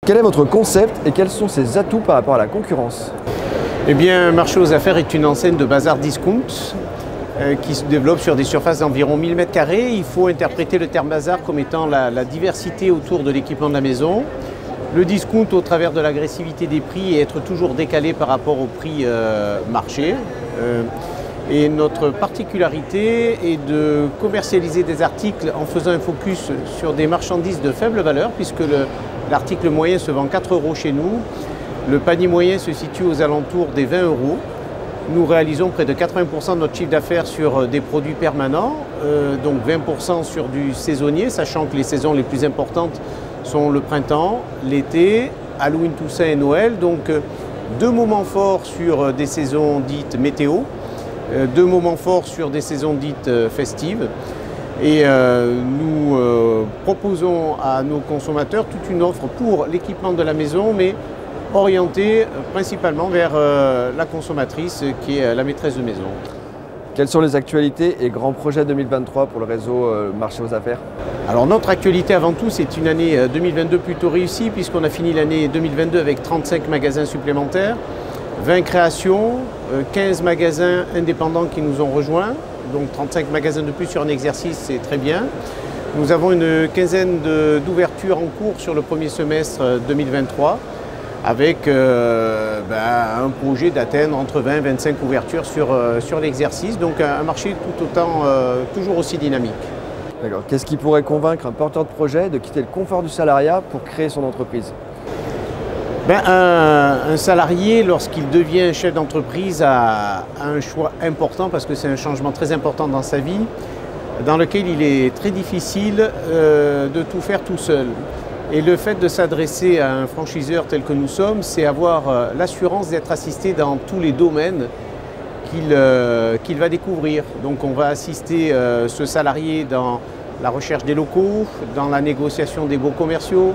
Quel est votre concept et quels sont ses atouts par rapport à la concurrence? Eh bien, Marché aux Affaires est une enseigne de bazar discount qui se développe sur des surfaces d'environ 1000 m². Il faut interpréter le terme bazar comme étant la diversité autour de l'équipement de la maison. Le discount au travers de l'agressivité des prix et être toujours décalé par rapport au prix marché. Et notre particularité est de commercialiser des articles en faisant un focus sur des marchandises de faible valeur, puisque l'article moyen se vend 4 € chez nous. Le panier moyen se situe aux alentours des 20 €. Nous réalisons près de 80% de notre chiffre d'affaires sur des produits permanents, donc 20% sur du saisonnier, sachant que les saisons les plus importantes sont le printemps, l'été, Halloween, Toussaint et Noël. Donc deux moments forts sur des saisons dites météo, deux moments forts sur des saisons dites festives. Et nous proposons à nos consommateurs toute une offre pour l'équipement de la maison, mais orientée principalement vers la consommatrice qui est la maîtresse de maison. Quelles sont les actualités et grands projets 2023 pour le réseau Marché aux Affaires? Alors notre actualité avant tout, c'est une année 2022 plutôt réussie, puisqu'on a fini l'année 2022 avec 35 magasins supplémentaires, 20 créations, 15 magasins indépendants qui nous ont rejoints, donc 35 magasins de plus sur un exercice, c'est très bien. Nous avons une quinzaine d'ouvertures en cours sur le premier semestre 2023, avec un projet d'atteindre entre 20 et 25 ouvertures sur l'exercice, donc un marché tout autant, toujours aussi dynamique. D'accord. Qu'est-ce qui pourrait convaincre un porteur de projet de quitter le confort du salariat pour créer son entreprise? Un salarié, lorsqu'il devient chef d'entreprise, a un choix important, parce que c'est un changement très important dans sa vie, dans lequel il est très difficile de tout faire tout seul. Et le fait de s'adresser à un franchiseur tel que nous sommes, c'est avoir l'assurance d'être assisté dans tous les domaines qu'il va découvrir. Donc on va assister ce salarié dans la recherche des locaux, dans la négociation des baux commerciaux.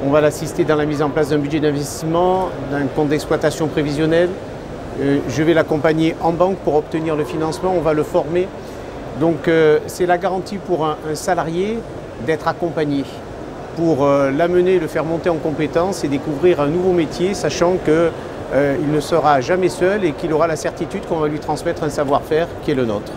On va l'assister dans la mise en place d'un budget d'investissement, d'un compte d'exploitation prévisionnel. Je vais l'accompagner en banque pour obtenir le financement, on va le former. Donc c'est la garantie pour un salarié d'être accompagné, pour l'amener, le faire monter en compétences et découvrir un nouveau métier, sachant qu'il ne sera jamais seul et qu'il aura la certitude qu'on va lui transmettre un savoir-faire qui est le nôtre.